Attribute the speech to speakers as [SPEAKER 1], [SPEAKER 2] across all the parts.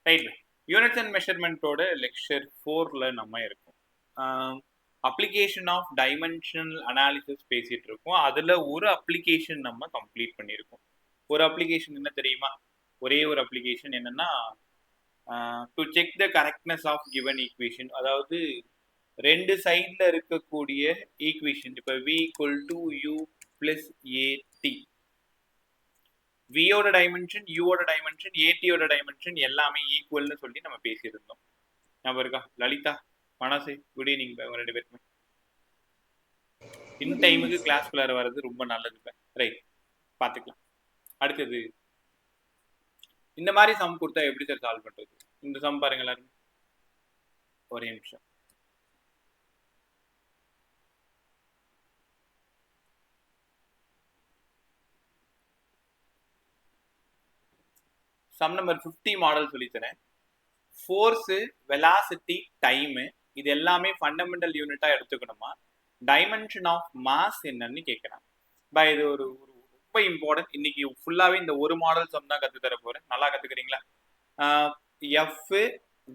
[SPEAKER 1] Right. Units and மெஷர்மெண்ட்டோட lecture 4ல நம்ம இருக்கோம். Application of dimensional analysis பேசிட்டு இருக்கோம். அதில் ஒரு அப்ளிகேஷன் நம்ம கம்ப்ளீட் பண்ணியிருக்கோம். ஒரு அப்ளிகேஷன் என்ன தெரியுமா? ஒரே ஒரு அப்ளிகேஷன் என்னன்னா, to check the correctness of given equation. அதாவது ரெண்டு சைடில் இருக்கக்கூடிய ஈக்குவேஷன், இப்போ v = u + at, வியோட டைமென்ஷன், யூவோட டைமென்ஷன், ஏடியோட டைமென்ஷன் எல்லாமே ஈக்குவல்னு சொல்லி நம்ம பேசியிருந்தோம். ஞாபகம் இருக்கா? லலிதா, மனசு, குட் ஈவினிங் ரெண்டு பேருக்குமே. இன் டைமுக்கு கிளாஸ்குள்ளார வர்றது ரொம்ப நல்லது. ரைட், பார்த்துக்கலாம். அடுத்தது, இந்த மாதிரி சம் கொடுத்தா எப்படி சார் சால்வ் பண்றது? இந்த சம் பாருங்க எல்லாரும், ஒரே நிமிஷம். சம் நம்பர் 50 மாடல் சொல்லித்தரேன். ஃபோர்ஸு, வெலாசிட்டி, டைமு இது எல்லாமே ஃபண்டமெண்டல் யூனிட்டா எடுத்துக்கணுமா? டைமென்ஷன் ஆஃப் மாஸ் என்னன்னு கேட்குறாங்க. இது ஒரு ரொம்ப இம்பார்ட்டன்ட். இன்னைக்கு ஃபுல்லாவே இந்த ஒரு மாடல் சம் தான் கத்து தர போறேன். நல்லா கத்துக்கிறீங்களா? F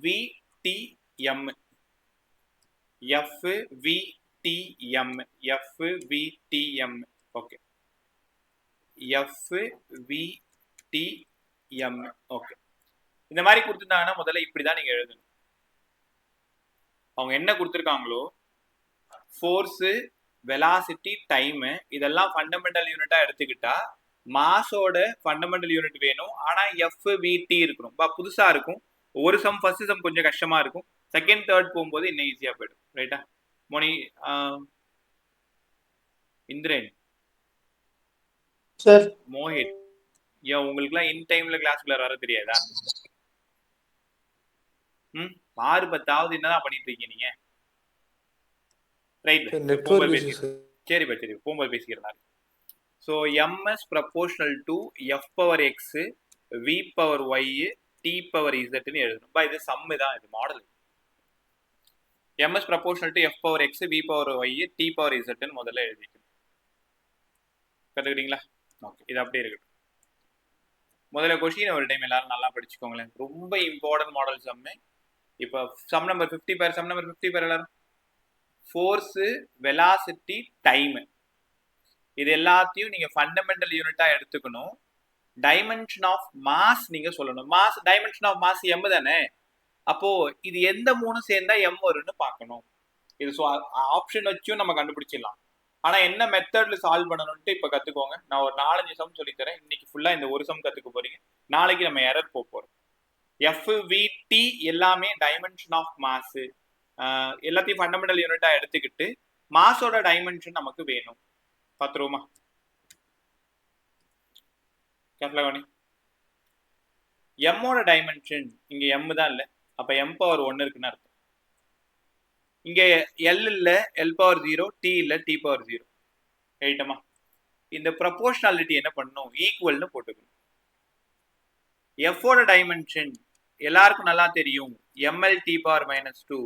[SPEAKER 1] V T M, F V T M, F V T M. Okay, F V T M. Okay, இந்த மாதிரி கொடுத்துருந்தாங்கன்னா முதல்ல இப்படிதான் நீங்க எழுதணும். அவங்க என்ன கொடுத்துருக்காங்களோ, ஃபோர்ஸு, வெலாசிட்டி, டைமு இதெல்லாம் ஃபண்டமெண்டல் யூனிட்டா எடுத்துக்கிட்டா மாஸோட ஃபண்டமெண்டல் யூனிட் வேணும். ஆனா எஃப் வி டி இருக்கணும். புதுசா இருக்கும். ஒரு சம் ஃபர்ஸ்ட் சம் கொஞ்சம் கஷ்டமா இருக்கும். செகண்ட் தேர்ட் போகும்போது இன்னும் ஈஸியா போயிடும். ரைட்டா? மோனி, இந்திரன்
[SPEAKER 2] சார்,
[SPEAKER 1] மோஹித், ஏன் உங்களுக்குலாம் இன் டைம்ல கிளாஸ்க்குள்ள வர தெரியாதா? 6-10 என்னதான் பண்ணிட்டு இருக்கீங்க நீங்க? ரைட், போகும்போது பேசிக்கிறேன். சரிப்பா, சரி, போகும்போது பேசிக்கிறேன். So ms proportional to f power x v power y t power z ன்னு எழுதணும். இது சம்மு தான், இது model. ms proportional to f power x v power y t power z ன்னு முதல்ல எழுதிக்கணும். கற்றுக்கிட்டீங்களா? ஓகே, இது அப்படியே இருக்கட்டும். முதல்ல கொஸ்டின் ஒரு டைம் எல்லாரும் நல்லா படிச்சுக்கோங்களேன். ரொம்ப இம்பார்ட்டன்ட் மாடல் சம்மு. இப்போ சம் நம்பர் 50 பேர், சம் நம்பர் 50 பேர் எல்லாரும். ஃபோர்ஸு, வெலாசிட்டி, டைமு இது எல்லாத்தையும் நீங்க ஃபண்டமெண்டல் யூனிட்டா எடுத்துக்கணும். டைமென்ஷன் ஆஃப் மாஸ் நீங்க சொல்லணும். Mass, dimension of mass m தானே. அப்போ இது எந்த மூணு சேர்ந்தா m வரும்னு பார்க்கணும். இது ஆப்ஷன் வச்சும் நம்ம கண்டுபிடிச்சிடலாம். ஆனா என்ன மெத்தட்ல சால்வ் பண்ணணும்ட்டு இப்ப கத்துக்கோங்க. நான் ஒரு 4-5 சம் சொல்லித்தரேன். இன்னைக்கு ஃபுல்லா இந்த ஒரு சம் கத்துக்க போறீங்க. நாளைக்கு நம்ம எரர் போறோம். எஃப் வி டி எல்லாமே டைமென்ஷன் ஆஃப் மாஸ், எல்லாத்தையும் ஃபண்டமெண்டல் யூனிட்டா எடுத்துக்கிட்டு மாஸோட டைமென்ஷன் நமக்கு வேணும். பார்த்துருவோமா? கேட்கலானி, எம்மோட டைமென்ஷன் இங்க m தான் இல்லை. அப்ப m பவர் 1 இருக்குன்னு அர்த்தம். இங்க l இல்ல, l பவர் 0, t இல்ல, t பவர் 0. ரைட்டமா? இந்த ப்ரொபோர்ஷனாலிட்டி என்ன பண்ணணும்? ஈக்குவல்னு போட்டுக்கணும். f ஓட டைமென்ஷன் எல்லாருக்கும் நல்லா தெரியும், ml t power -2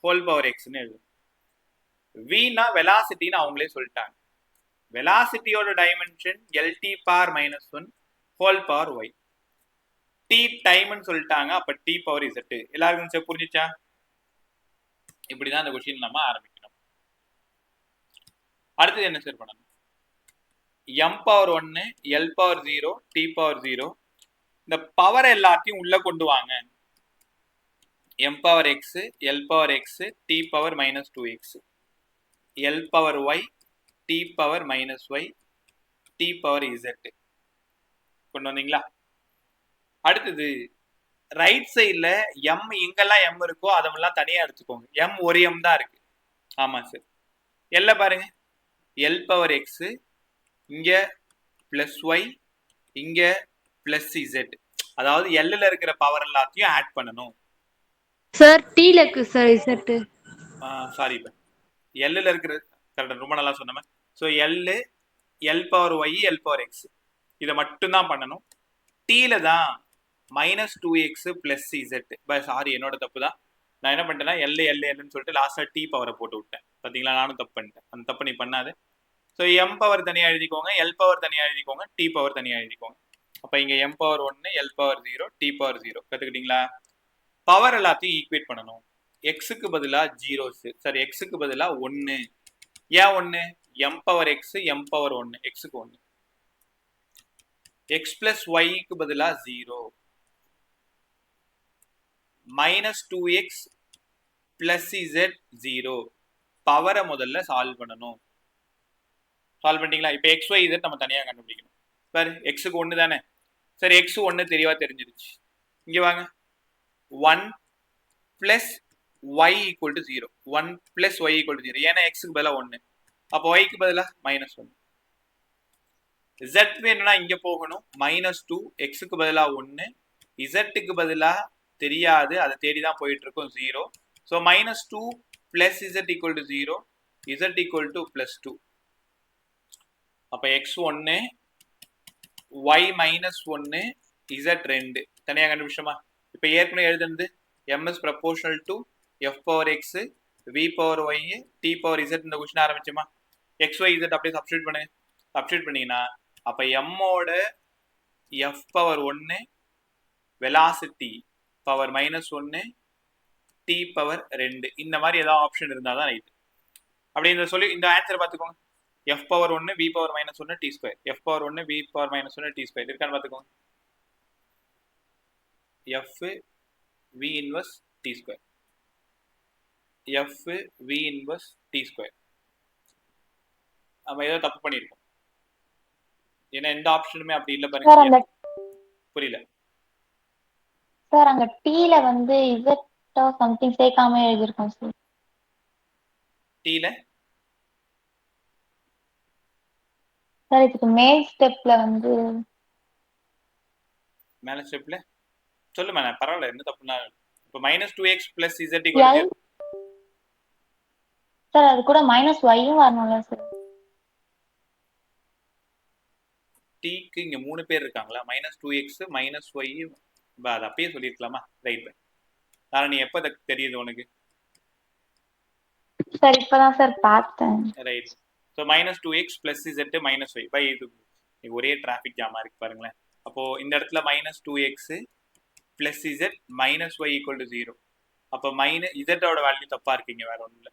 [SPEAKER 1] whole power xன்னு எழுதும். v னா வெலாசிட்டின்னு அவங்களே சொல்லிட்டாங்க. வெலாசிட்டியோட dimension lt power -1 whole power y. t டைம்னு சொல்லிட்டாங்க. அப்ப t பவர் z. எல்லாருக்கும் புரிஞ்சுச்சா? இப்படிதான் அந்த கொஸ்டின் நம்ம ஆரம்பிக்கணும். அடுத்தது என்ன சார் பண்ணணும்? m power 1, l power 0, t power 0 இந்த பவர் எல்லாத்தையும் உள்ள கொண்டு வாங்க. m power x, l power x, t power -2x, l power y, t power -y, t power z கொண்டு வந்தீங்களா? அடுத்தது ரைட் சைட்ல m எங்கெல்லாம் m இருக்கோ அதெல்லாம் தனியா எடுத்துக்கோங்க. m ஒரு m தான் இருக்கு. ஆமா சார். l பாருங்க, l பவர் x, இங்க பிளஸ் y, இங்க பிளஸ் z. அதாவது l ல இருக்கிற பவர் எல்லாத்தையும் ஆட் பண்ணணும்.
[SPEAKER 3] சார் t ல இருக்கு சார் z.
[SPEAKER 1] சாரி, l ல இருக்கிற கரெக்ட், ரொம்ப நல்லா சொன்னேன். So l power y, l power x இதை மட்டும் தான் பண்ணணும். t ல தான் -2x பிளஸ் z. சாரி, என்னோட தப்பு தான். நான் என்ன பண்ணிட்டேன்னா ல்னு சொல்லிட்டு லாஸ்டா t பவரை போட்டு விட்டேன். பார்த்தீங்களா? நானும் தப்பு பண்ணிட்டேன். அந்த தப்பு நீ பண்ணாது. ஸோ m பவர் தனியாக எழுதிக்கோங்க, l பவர் தனியாக எழுதிக்கோங்க, t பவர் தனியாக எழுதிக்கோங்க. அப்போ இங்கே m power 1, l power 0, t power 0 கற்றுக்கிட்டீங்களா? பவர் எல்லாத்தையும் ஈக்குவேட் பண்ணணும். எக்ஸுக்கு பதிலா ஜீரோஸ், சாரி எக்ஸுக்கு பதிலா 1. ஏன் 1? M power X, M power 1, எக்ஸுக்கு 1. எக்ஸ் பிளஸ் ஒய்க்கு பதிலா 0. Minus 2x plus Z 0. பவரை முதல்ல சால்வ் பண்ணணும். சால்வ் பண்ணிட்டீங்களா? இப்போ எக்ஸ் ஒய் இசட் நம்ம தனியாக கண்டுபிடிக்கணும். பாரு எக்ஸுக்கு 1 தானே. சரி எக்ஸ் 1 தெளிவா தெரிஞ்சிருச்சு. இங்க வாங்க 1 plus y equal to 0. 1 plus y equal to 0. ஏன்னா எக்ஸுக்கு பதிலா 1. அப்போ ஒய்க்கு பதிலா -1. z வேணும்னா இங்க போகணும். -2 எக்ஸுக்கு பதிலா 1, இசட்டுக்கு பதிலா தெரியாது, அதை தேடி தான் போயிட்டு இருக்கும் 0. So -2 plus Z equal to 0, Z equal to +2. அப்போ x1 y -1 z 2 தனியாக கண்டுபிடிச்சோமா? இப்போ ஏற்கனவே எழுதுனது ms proportional to f power x v power y t power z இந்த கொஸ்டின் ஆரம்பிச்சோமா? x y z அப்படியே சப்ஸ்டிட்யூட் பண்ணுங்க. சப்ஸ்டிட்யூட் பண்ணீங்கன்னா அப்போ m ஓட f power 1 velocity power -1 t power 2 இந்த மாதிரி ஏதாவது ஆப்ஷன் இருந்தால் தான் ரைட். அப்படி இந்த சொல்லி இந்த ஆன்சர் பார்த்துக்கோங்க. f power 1 v power -1 t square, f power 1 v power -1 t square இருக்கான்னு பார்த்துக்கோங்க. f v inverse t square, f v inverse t square. நம்ம ஏதோ தப்பு பண்ணியிருக்கோம். ஏன்னா எந்த ஆப்ஷனுமே அப்படி இல்லை பாருங்க. புரியல
[SPEAKER 2] சார், அங்க டீல வந்து இசட் சம்திங் சேர்க்காம எழுதிருக்கோம் சார்.
[SPEAKER 1] டீல
[SPEAKER 2] சார் இதுக்கு மேல் ஸ்டெப்ல வந்து
[SPEAKER 1] மேல ஸ்டெப்ல சொல்லுமா, நான் பரவாயில்ல, என்ன தப்புனா இப்போ -2x plus z equal to 0.
[SPEAKER 2] Sir அது கூட -y-யும் வரணும்ல சார்.
[SPEAKER 1] டீக்கு இங்க 3 பேர் இருக்காங்களா? -2x -y, அது அப்பயே சொல்லியிருக்கலாமா? ரைட். நான் நீ எப்போ தெரியுது உனக்கு?
[SPEAKER 2] சார் இப்பதான் சார் பார்த்தேன்.
[SPEAKER 1] Right. So -2x plus z -y by இது ஒரே டிராஃபிக் ஜாமா இருக்கு பாருங்களேன். அப்போ இந்த இடத்துல -2x plus z -y equal to 0. அப்போ z-ஓட வேல்யூ தப்பா இருக்கீங்க, வேற ஒன்றும் இல்லை.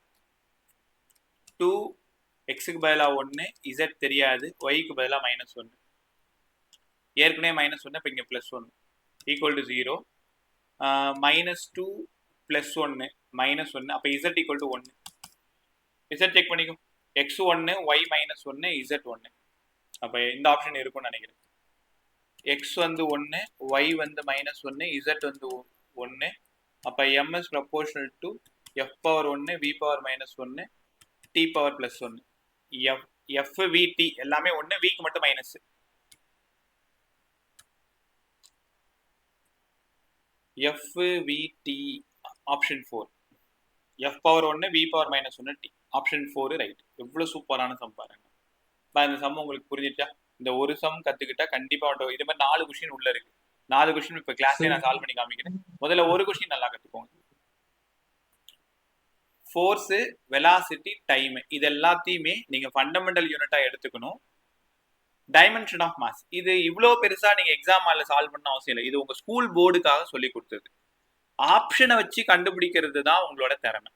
[SPEAKER 1] 2 எக்ஸுக்கு பதிலாக 1, z தெரியாது, ஒய்க்கு பதிலாக -1. ஏற்கனவே -1, இப்போ இங்கே +1 ஈக்குவல் டு 0. -2 +1 -1, அப்போ z equal to 1. z check பண்ணிக்கும். x1 y -1 z1. அப்போ இந்த ஆப்ஷன் இருக்கும்னு நினைக்கிறேன். x வந்து 1, y வந்து -1, z வந்து 1. அப்போ ms proportional to f power 1 v power -1 t power +1. f v t எல்லாமே 1, v க்கு மட்டும் minus. f v t option 4. f power 1 v power -1 t option 4 right. எவ்வளவு சூப்பரான சம் பாருங்க. இந்த சம் உங்களுக்கு புரிஞ்சிச்சா? இந்த ஒரு சம் கத்துக்கிட்டா கண்டிப்பா இது மாதிரி 4 கொஸ்டின் உள்ள இருக்கு. 4 கொஸ்டின் இப்ப கிளாஸ்லயே நான் சால்வ் பண்ணி காமிக்கிறேன். முதல்ல ஒரு கொஸ்டின் நல்லா கத்துக்கோங்க. ஃபோர்ஸ், வெலாசிட்டி, டைம் இது எல்லாத்தையுமே நீங்க ஃபண்டமெண்டல் யூனிட்டா எடுத்துக்கணும். டைமென்ஷன் ஆஃப் மாஸ் இது இவ்வளவு பெருசா நீங்க எக்ஸாம் ஹால்ல சால்வ் பண்ண அவசியம் இல்லை. இது உங்க ஸ்கூல் போர்டுக்காக சொல்லி கொடுத்தது. ஆப்ஷனை வச்சு கண்டுபிடிக்கிறது தான் உங்களோட திறமை,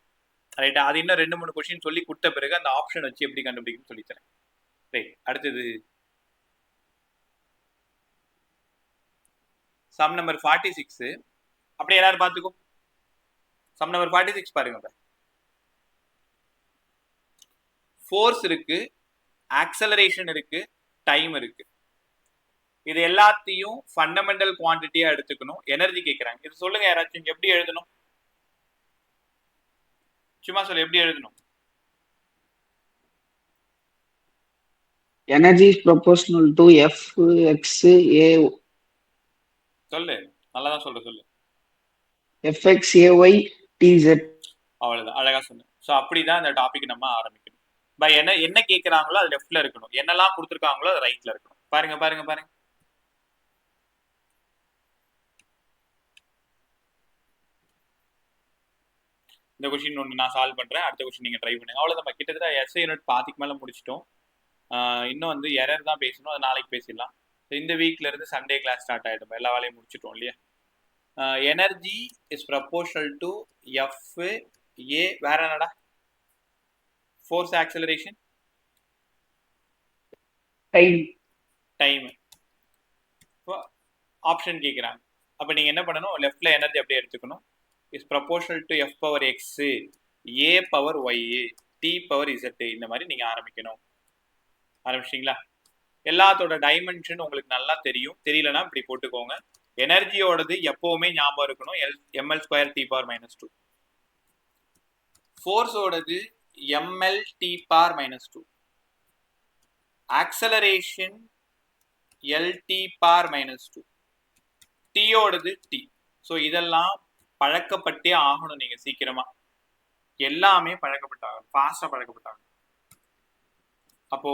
[SPEAKER 1] ரைட்டா? அது இன்னும் 2-3 கொஸ்டின் சொல்லி கொடுத்த பிறகு அந்த ஆப்ஷன் வச்சு எப்படி கண்டுபிடிக்கணும்னு சொல்லித்தரேன். ரைட். அடுத்தது சம் நம்பர் 46. அப்படியே எல்லாரும் பார்த்துக்கோ. சம் நம்பர் 46 பாருங்க. ஃபோர்ஸ் இருக்கு, ஆக்சலரேஷன் இருக்கு, டைம் இருக்கு. இது எல்லாத்தையும் ஃபண்டமெண்டல் குவான்டிட்டியா எடுத்துக்கணும். எனர்ஜி கேட்கறாங்க. இது சொல்லுங்க யாராச்சும், எப்படி எழுதணும்? சும்மா சொல்லு, எப்படி எழுதணும்?
[SPEAKER 4] Energy is proportional to F x a.
[SPEAKER 1] சொல்லு, நல்லா தான் சொல்லு.
[SPEAKER 4] F x a y t z.
[SPEAKER 1] அவ்வளவுதான், அழகா சொன்ன. ஸோ அப்படிதான் இந்த டாபிக் நம்ம ஆரம்பிக்கணும். பை என்ன கேட்கறாங்களோ அது லெஃப்ட்ல இருக்கணும், என்னெல்லாம் கொடுத்துருக்காங்களோ அது ரைட்ல இருக்கணும். பாருங்க. இந்த கொஸ்டின் ஒன்று நான் சால்வ் பண்றேன், அடுத்த கொஸ்டின் நீங்க ட்ரை பண்ணுங்க. அவ்வளவுதான். கிட்டத்தட்ட எஸ்ஐ யூனிட் பாதிக்கு மேல முடிச்சிட்டோம். இன்னும் வந்து எரர் தான் பேசணும், அது நாளைக்கு பேசிடலாம். இந்த வீக்ல இருந்து சண்டே கிளாஸ் ஸ்டார்ட் ஆயிடும். எல்லா வேலையும் முடிச்சிட்டோம் இல்லையா? Energy is proportional to F A. வேற என்னடா? Force acceleration, time. ஆப்ஷன் கேட்குறாங்க. அப்போ நீங்கள் என்ன பண்ணணும், லெஃப்டில் எனர்ஜி அப்படியே எடுத்துக்கணும். Is proportional to F power X, A power Y, T power Z. இந்த மாதிரி நீங்கள் ஆரம்பிக்கணும். ஆரம்பிச்சிட்டிங்களா? எல்லாத்தோட டைமென்ஷன் உங்களுக்கு நல்லா தெரியும். தெரியலனா இப்படி போட்டுக்கோங்க. எனர்ஜியோடது எப்போவுமே ஞாபகம் இருக்கணும், ml ஸ்கொயர் டி பவர் -2. ஃபோர்ஸோடது ml T power -2. Acceleration LT power -2. டீயோடது டி. ஸோ இதெல்லாம் பழக்கப்பட்டே ஆகணும். நீங்க சீக்கிரமா எல்லாமே பழக்கப்பட்டாங்க, ஃபாஸ்டா பழக்கப்பட்டாங்க. அப்போ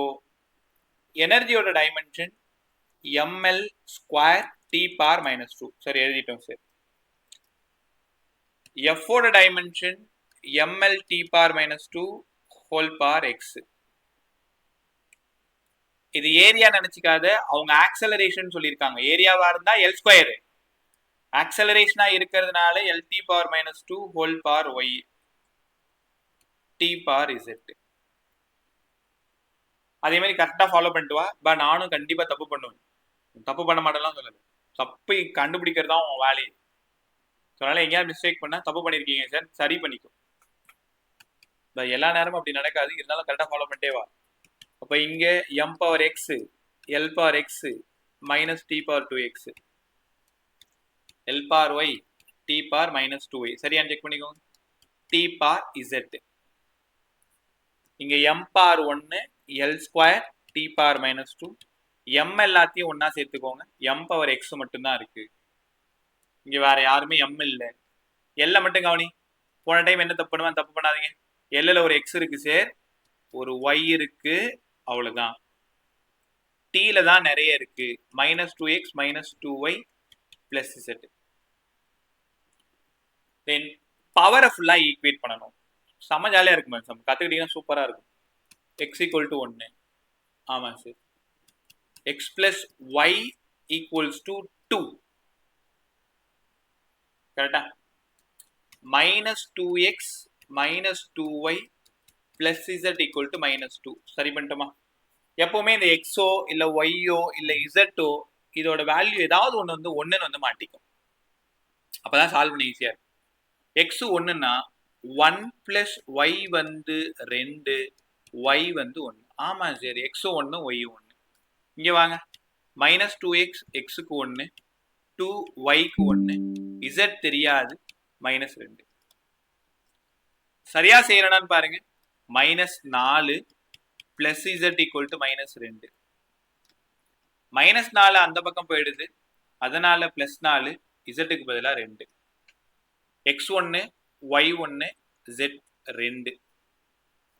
[SPEAKER 1] எனர்ஜியோட dimension ml square T power -2. சரி, எழுதிட்டோம் சார். எஃப் ஓட dimension ml T power -2 whole power X. இது ஏரியா நினைச்சுக்காத, அவங்க ஆக்சலரேஷன் சொல்லியிருக்காங்க. ஏரியாவா இருந்தா எல் ஸ்கொயர், ஆக்சலரேஷனா இருக்கிறதுனால LT power -2 whole power Y, T power Z. அதே மாதிரி கரெக்டா ஃபாலோ பண்ணிட்டு வா. பட் நானும் கண்டிப்பா தப்பு பண்ணுவேன். தப்பு பண்ண மாட்டேன்லாம் சொல்லல, தப்பு கண்டுபிடிக்கிறது தான் உன் வேலையை. அதனால எங்கேயாவது மிஸ்டேக் பண்ணா தப்பு பண்ணிருக்கீங்க சார், சரி பண்ணிக்கோ. எல்லா நேரமும் அப்படி நடக்காது, இருந்தாலும் கரெக்டா ஃபாலோ பண்ணிட்டே வா. அப்ப இங்க m power X, L power X minus T power 2x, L power Y, T power -2y. சரியான்னு செக் பண்ணிக்கோங்க. T power Z. இங்க m power 1, L square T power -2. m எல்லாத்தையும் ஒன்னா சேர்த்துக்கோங்க. m பவர் எக்ஸ் மட்டும்தான் இருக்கு, இங்க வேற யாருமே m இல்லை. எல்ல மட்டும் கவனி. போன டைம் என்ன தப்பு பண்ணுவேன், தப்பு பண்ணாதீங்க. எல்ல ஒரு எக்ஸ் இருக்கு சார், ஒரு ஒய் இருக்கு, அவ்வளவுதான். டீல தான் நிறைய இருக்கு, -2x -2y பிளஸ் z. தென் பவரை ஃபுல்லா ஈக்குவேட் பண்ணணும். செம்ம ஜாலியா இருக்கும், கத்துக்கிட்டீங்கன்னா சூப்பரா இருக்கும். x equal to 1. ஆமா sir. x plus Y equals to 2. கரெக்டா? -2x -2y plus z equal to -2. சரி பண்ணிட்டோமா? எப்பவுமே இந்த எக்ஸோ இல்ல ஒய்யோ இல்ல இசட்டோ இதோட வேல்யூ ஏதாவது ஒன்று வந்து ஒன்றுன்னு வந்து மாட்டிக்கும். அப்பதான் சால்வ் பண்ண ஈஸியா இருக்கும். எக்ஸ் ஒன்றுன்னா 1 பிளஸ் ஒய் வந்து 2, ஒய் வந்து 1. ஆமா சார், எக்ஸோ 1 ஒய் 1. இங்க வாங்க, -2x எக்ஸுக்கு 1, 2 ஒய்க்கு 1, இசட் தெரியாது -2. சரியா செய்யறேன்னு பாருங்க. -4 பிளஸ் இசட் ஈக்குவல் டு -2. -4 அந்த பக்கம் போயிடுது, அதனால +4, இசட்டுக்கு பதிலாக 2. x1 y1 z2.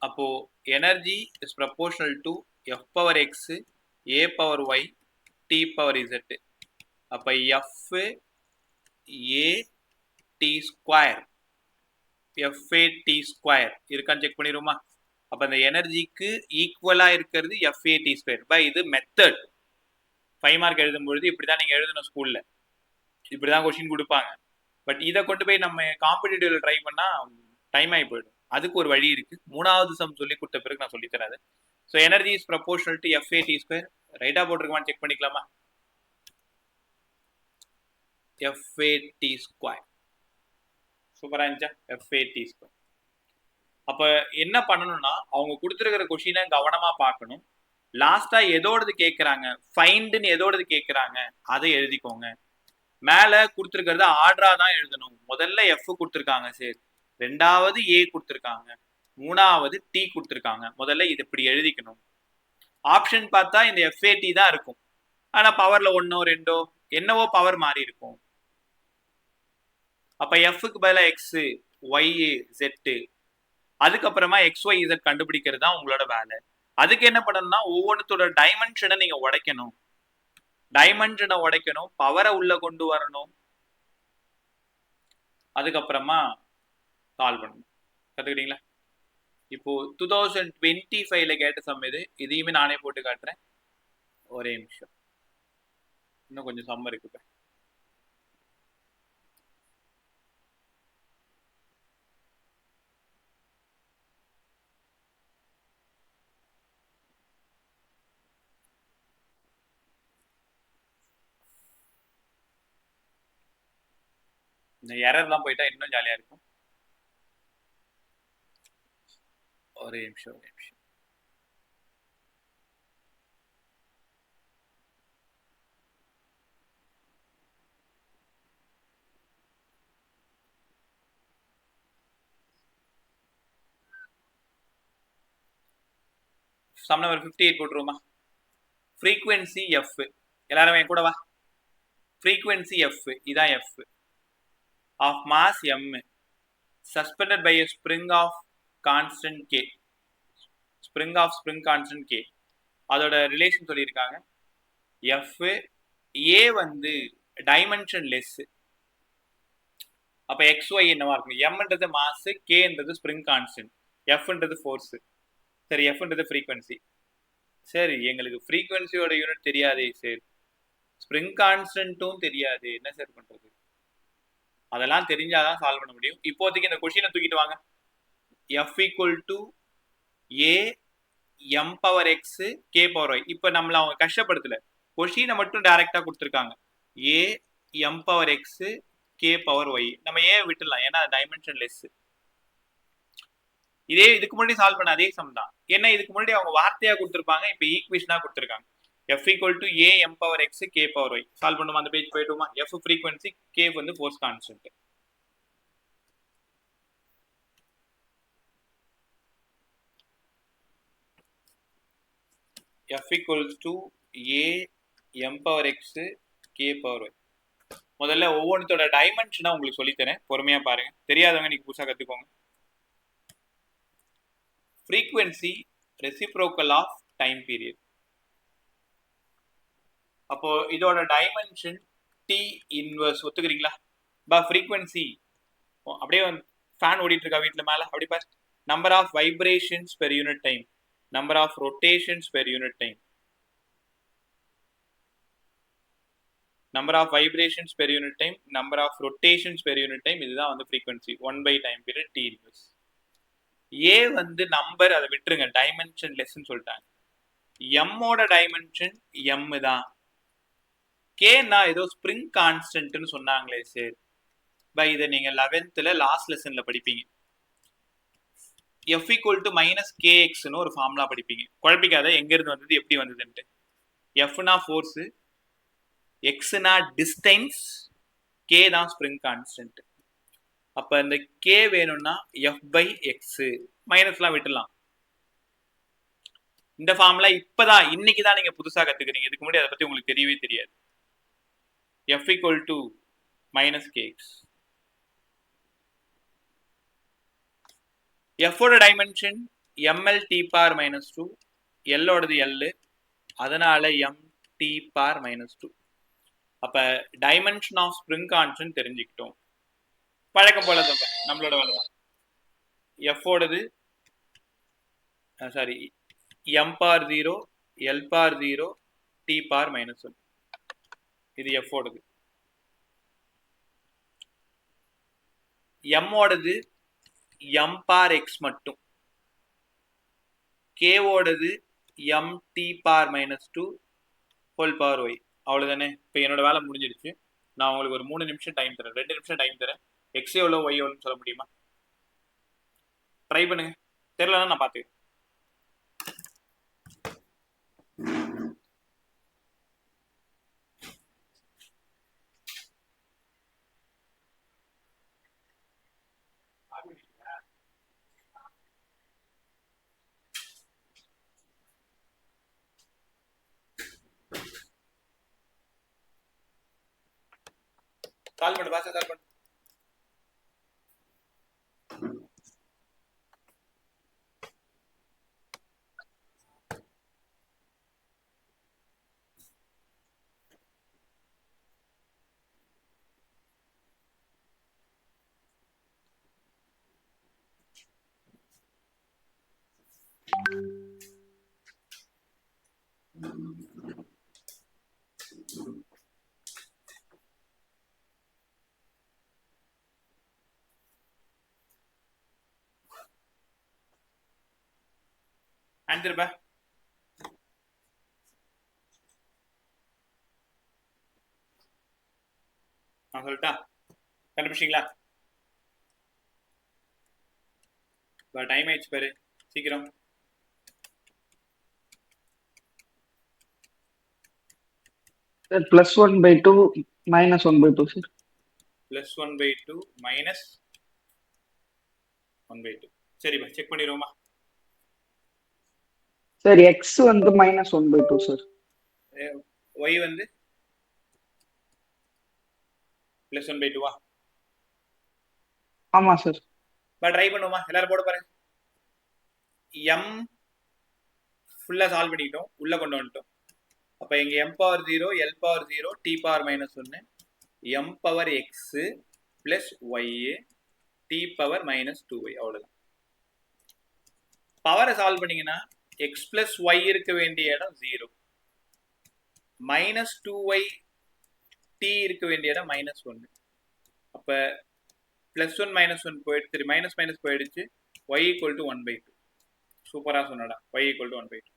[SPEAKER 1] அப்போ energy is proportional to f power x, a power y, t power z. அப்ப f a t square, f a t square இருக்கான்னு செக் பண்ணிடுமா? அப்ப அந்த எனர்ஜிக்கு ஈக்குவலா இருக்கிறது FAT². இது மெத்தட். 5 மார்க் எழுதும் பொழுது இப்படிதான் நீங்க எழுதணும். ஸ்கூல்ல இப்படிதான் கொஸ்டின் கொடுப்பாங்க. பட் இதை கொண்டு போய் நம்ம காம்படிட்டிவ்ல ட்ரை பண்ணா டைம் ஆகி போயிடும். அதுக்கு ஒரு வழி இருக்கு. 3வது சம் சொல்லி கொடுத்த பிறகு நான் சொல்லி தராது. So energy is proportional to FAT². ரைட்டா போட்டிருக்குமான்னு செக் பண்ணிக்கலாமா? FAT². சூப்பரா இருந்துச்சா? FAT². அப்ப என்ன பண்ணணும்னா, அவங்க கொடுத்துருக்கிற கொஸ்டினை கவனமா பார்க்கணும். லாஸ்டா எதோடது கேட்கறாங்க, ஃபைண்டுன்னு எதோடது கேட்கறாங்க அதை எழுதிக்கோங்க. மேல கொடுத்துருக்கிறத ஆர்டரா தான் எழுதணும். முதல்ல எஃப் கொடுத்துருக்காங்க சார், 2வது ஏ கொடுத்துருக்காங்க, 3வது டி கொடுத்துருக்காங்க. முதல்ல இது இப்படி எழுதிக்கணும். ஆப்ஷன் பார்த்தா இந்த FAT தான் இருக்கும், ஆனா பவர்ல 1ஓ 2ஓ என்னவோ பவர் மாறி இருக்கும். அப்ப எஃப்க்கு பதிலாக எக்ஸ், ஒய், ஜெட்டு, அதுக்கப்புறமா XY Z கண்டுபிடிக்கிறது தான் உங்களோட வேலை. அதுக்கு என்ன பண்ணணும்னா, ஒவ்வொன்றத்தோட டைமென்ஷனை நீங்க உடைக்கணும். டைமென்ஷனை உடைக்கணும், பவரை உள்ள கொண்டு வரணும், அதுக்கப்புறமா சால்வ் பண்ணணும். கத்துக்கிட்டீங்களா? இப்போ 2025ல கேட்ட சம் இது. இதையுமே நானே போட்டு காட்டுறேன். ஒரே நிமிஷம், இன்னும் கொஞ்சம் சம் இருக்கு. இந்த எரர்லாம் போயிட்டா இன்னும் ஜாலியா இருக்கும். ஒரே நிமிஷம். சம் நம்பர் 58 போட்டுருவோமா? ஃப்ரீக்வன்சி எஃப், எல்லாரும் என் கூட வா. ஃப்ரீக்வன்சி எஃப், இதான் F of mass M suspended by a spring of constant K. Spring constant K, அதோட ரிலேஷன் சொல்லியிருக்காங்க. எஃப் ஏ வந்து டைமென்ஷன் லெஸ். அப்ப எக்ஸ் ஒய் என்னவா இருக்கும்? எம்ன்றது மாஸ், கேன்றது ஸ்ப்ரிங் கான்ஸ்டன்ட், எஃப்ன்றது ஃபோர்ஸ். சரி, எஃப்ன்றது ஃப்ரீக்வன்சி. சரி, எங்களுக்கு ஃப்ரீக்வன்சியோட யூனிட் தெரியாதே சார், ஸ்ப்ரிங் கான்ஸ்டன்ட்டும் தெரியாது, என்ன சார் பண்றது? அதெல்லாம் தெரிஞ்சாதான் சால்வ் பண்ண முடியும். இப்போதைக்கு இந்த கொஸ்டினை தூக்கிட்டு வாங்க. F equal to A M power X K power Y. இப்போ நம்மள அவங்க கஷ்டப்படுத்தல, கொஸ்டினை மட்டும் டைரக்டா கொடுத்துருக்காங்க. A M power X K power Y. நம்ம ஏன் விட்டுலாம், ஏன்னா டைமென்ஷன் லெஸ். இதே இதுக்கு முன்னாடி சால்வ் பண்ண அதே சம் தான். ஏன்னா இதுக்கு முன்னாடி அவங்க வார்த்தையா கொடுத்துருப்பாங்க, இப்போ ஈக்குவேஷனா கொடுத்துருக்காங்க. F equal to A M power X K power Y. Solve பண்ணுமா? அந்த பேஜ் போயிட்டுமா? எஃப் ஃப்ரீக்வன்சி, கே வந்து force constant. F equal to A M power X K power Y. முதல்ல ஒவ்வொன்றத்தோட டைமென்ஷனா உங்களுக்கு சொல்லித்தரேன், பொறுமையா பாருங்க. தெரியாதவங்க நீங்க புதுசாக கத்துக்கோங்க. Frequency reciprocal of time period. அப்போ இதோட டைமென்ஷன் டி இன்வர்ஸ். ஒத்துக்கிறீங்களா? பா ஃப்ரீக்வன்சி அப்படியே ஃபேன் ஓடிட்டு இருக்கா வீட்டில் மேலே, அப்படி பாரு. Number of vibrations per unit time, number of rotations per unit time, number of vibrations per unit time, number of rotations per unit time. இதுதான் வந்து frequency 1 time period T inverse. ஏ வந்து நம்பர், அதை விட்டுருங்க, டைமென்ஷன் லெஸ்ன்னு சொல்லிட்டாங்க. எம்மோட dimension M தான். கேனா ஏதோ spring கான்ஸ்டன்ட்னு சொன்னாங்களே சார். பை இதை நீங்க 11th லாஸ்ட் லெசன்ல படிப்பீங்க. எஃப் ஈக்குவல் டு மைனஸ் கேஎக்ஸ்னு ஒரு ஃபார்முலா படிப்பீங்க. குழப்பிக்காத எங்க இருந்து வந்தது எப்படி வந்ததுன்ட்டு. எஃப்னா ஃபோர்ஸ், எக்ஸ்னா டிஸ்டன்ஸ், கே தான் ஸ்ப்ரிங் கான்ஸ்டன்ட். அப்ப இந்த கே வேணும்னா எஃப் பை எக்ஸ், மைனஸ்லாம் விட்டுலாம். இந்த ஃபார்முலா இப்பதான் இன்னைக்கு தான் நீங்க புதுசா கத்துக்கிறீங்க, இதுக்கு முன்னாடி அதை பத்தி உங்களுக்கு தெரியவே தெரியாது. F equal to minus K X. எஃபோட dimension M L T bar minus 2, எல்லோடது எல், அதனால எம் டி பார் மைனஸ் 2. அப்ப டைமென்ஷன் ஆஃப் ஸ்ப்ரிங் கான்ஸ்டன்ட் தெரிஞ்சுக்கிட்டோம். பழக்கம் போல தான் நம்மளோட வேலை தான். எஃபோடது சாரி எம் பார் 0, எல் பார் 0, டி பார் மைனஸ் 1. இது எஃபோடது. எம்மோடது எம் பார் எக்ஸ் மட்டும், கேவோடது M T bar minus 2 whole பார் ஒய். அவ்வளோதானே. இப்போ என்னோட வேலை முடிஞ்சிடுச்சு. நான் உங்களுக்கு ஒரு 3 நிமிஷம் டைம் தரேன், 2 நிமிஷம் டைம் தரேன். எக்ஸ் எவ்வளோ ஒய் எவ்வளோன்னு சொல்ல முடியுமா? ட்ரை பண்ணுங்க, தெரியலன்னா நான் பார்த்துக்கிறேன். சால்வ் பண்ணு பாச, சால்வ் பண்ணு. ஆன்சர் பா. நான் சொல்லிட்டா கண்டுபிடிச்சிங்களா? டைம் ஆயிடுச்சு பாரு, சீக்கிரம்.
[SPEAKER 4] Sir, plus 1/2 minus 1/2, sir.
[SPEAKER 1] Plus 1/2 minus 1/2. சரிப்பா, செக் பண்ணிடுவோமா?
[SPEAKER 4] Sir, x வந்து minus 1/2, sir.
[SPEAKER 1] ஒய் வந்து ப்ளஸ் 1/2வா?
[SPEAKER 4] ஆமா சார்.
[SPEAKER 1] ட்ரை பண்ணுவோமா? எல்லாரும் போட பாருங்க. எம் ஃபுல்லா சால்வ் பண்ணிக்கிட்டோம், உள்ள கொண்டு வந்துட்டோம். அப்ப இங்க M power 0, L power 0, T power minus 1, M power X plus Y, T power minus 2y. அவ்வளவுதான். பவரை சால்வ் பண்ணீங்கன்னா எக்ஸ் பிளஸ் ஒய் இருக்க வேண்டிய இடம் 0, மைனஸ் 2y டி இருக்க வேண்டிய இடம் மைனஸ் 1. அப்ப பிளஸ் 1 மைனஸ் 1 போயிடுச்சு, மைனஸ் மைனஸ் போயிடுச்சு. y equal to 1/2. சூப்பரா சொன்னடா. y equal to 1/2.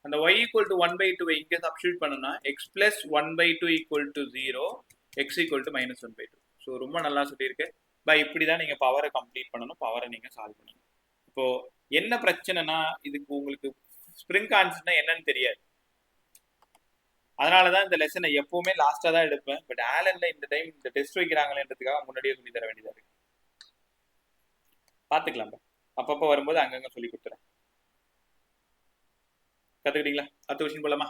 [SPEAKER 1] அந்த y ஈக்குவல் டு 1/2 இங்க சப்ஸ்டிட்யூட் பண்ணனா x plus 1/2 equal to 0, x equal to minus 1/2. So ரொம்ப நல்லா சொல்லியிருக்கேன். இப்படிதான் நீங்க பவரை கம்ப்ளீட் பண்ணணும், பவரை நீங்க சால்வ் பண்ணணும். இப்போ என்ன பிரச்சனைனா, இதுக்கு உங்களுக்கு ஸ்ப்ரிங் கான்ஸ்டன்ட்னா என்னன்னு தெரியாது. அதனாலதான் இந்த லெசனை எப்பவுமே லாஸ்டா தான் எடுப்பேன். பட் ஆலன்ல இந்த டைம் இந்த டெஸ்ட் வைக்கிறாங்களேன்றதுக்காக முன்னாடியே சொல்லி தர வேண்டியதா இருக்கு. பாத்துக்கலாம், அப்பப்போ வரும்போது அங்கங்க சொல்லி கொடுத்துறேன். கத்துக்கிட்டீங்களா? அடுத்த கொஸ்டின் போலாமா?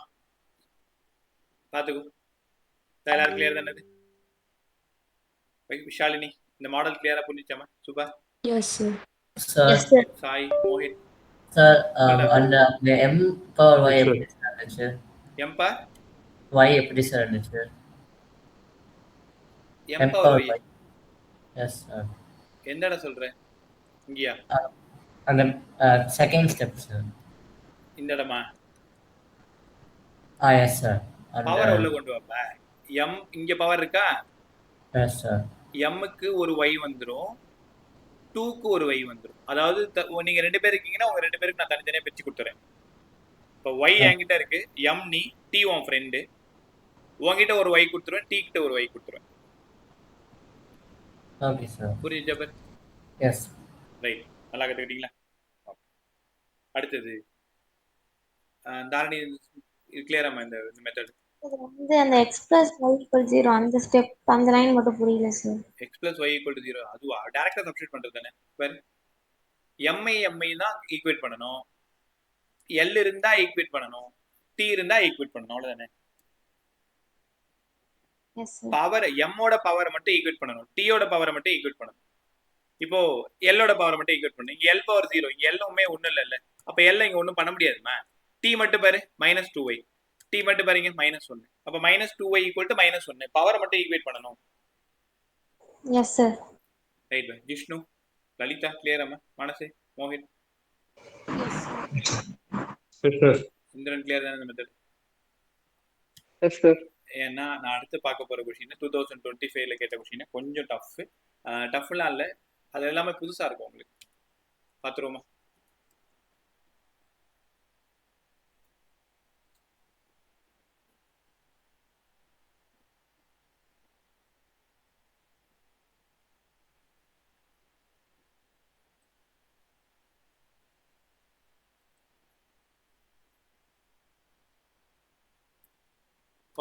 [SPEAKER 1] பாத்துக்கோ. எல்லாரும் கிளியர் தானே? விஷாலினி, இந்த மாடல் கிளியரா புரிஞ்சுச்சாமா? Super.
[SPEAKER 3] Yes sir.
[SPEAKER 5] Sir,
[SPEAKER 3] yes sir.
[SPEAKER 1] Sai, Mohit.
[SPEAKER 5] sir, அந்த m power y
[SPEAKER 4] Yes, sir.
[SPEAKER 5] எப்படி சார் இருந்துச்சு?
[SPEAKER 1] எம்பா
[SPEAKER 5] y எப்படி சார் இருந்துச்சு? m
[SPEAKER 1] எம்பா
[SPEAKER 5] power y. Yes, sir.
[SPEAKER 1] என்னடா சொல்ற? இங்கயா?
[SPEAKER 5] அந்த செகண்ட் ஸ்டெப் சார்.
[SPEAKER 1] இந்த இடமா?
[SPEAKER 5] yes sir.
[SPEAKER 1] பவர் உள்ள கொண்டு வாப்பா. m இங்க பவர் இருக்கா?
[SPEAKER 5] yes sir.
[SPEAKER 1] m க்கு ஒரு y வந்துரும், 2 க்கு ஒரு y வந்துரும். அதாவது நீங்க ரெண்டு பேர் இருக்கீங்கன்னா உங்க ரெண்டு பேருக்கு நான் தனித்தனியா பிரிச்சு கொடுத்துறேன். இப்போ y என்கிட்ட இருக்கு, m நீ, t உன் ஃப்ரெண்டு. உன்கிட்ட ஒரு y கொடுத்துருவேன், t கிட்ட ஒரு y கொடுத்துருவேன்.
[SPEAKER 5] Okay sir.
[SPEAKER 1] புரியுதா பாரு?
[SPEAKER 5] எஸ்.
[SPEAKER 1] ரைட், நல்லா கத்துக்கிட்டீங்களா? அடுத்தது தாரணி, கிளியராமா இந்த மெத்தட்?
[SPEAKER 2] வந்து அந்த x plus y equal 0 அந்த ஸ்டெப் அந்த லைன் மட்டும் புரியல sir.
[SPEAKER 1] x plus y equal to 0 அதுவா? டைரக்டா சப்ஸ்டிட்யூட் பண்றது தானே. பாரு, mi தான் ஈக்குவேட் பண்ணணும், l இருந்தா ஈக்குவேட் பண்ணணும், t இருந்தா ஈக்குவேட் பண்ணணும். அவ்வளவுதானே.
[SPEAKER 2] Yes sir.
[SPEAKER 1] பவர் m ஓட பவர் மட்டும் ஈக்குவேட் பண்ணணும், t ஓட பவர் மட்டும் ஈக்குவேட் பண்ணணும். இப்போ l ஓட பவர் மட்டும் ஈக்குவேட் பண்ணணும். இங்க l பவர் 0, இங்க l உமே ஒண்ணும் இல்ல. அப்ப l இங்க ஒண்ணும் பண்ண முடியாதுமா. t மட்டும் பாரு, மைனஸ் 2y. t மட்டும் பாருங்க, மைனஸ் 1. அப்ப minus 2y equal to minus 1. Power மட்டும் ஈக்குவேட் பண்ணணும்.
[SPEAKER 2] Yes sir.
[SPEAKER 1] Right. Jishnu, Lalitha கிளியராமா? மனசு, மோஹித், இந்திரன் கிளியர் தானே இந்த மெத்தட்?
[SPEAKER 4] Yes, sir.
[SPEAKER 1] ஏன்னா நான் அடுத்து பார்க்க போற கொஸ்டின் 2025ல கேட்ட கொஸ்டின் கொஞ்சம் டஃப்லாம் இல்ல, அது எல்லாமே புதுசா இருக்கும் உங்களுக்கு. பாத்துருவோமா?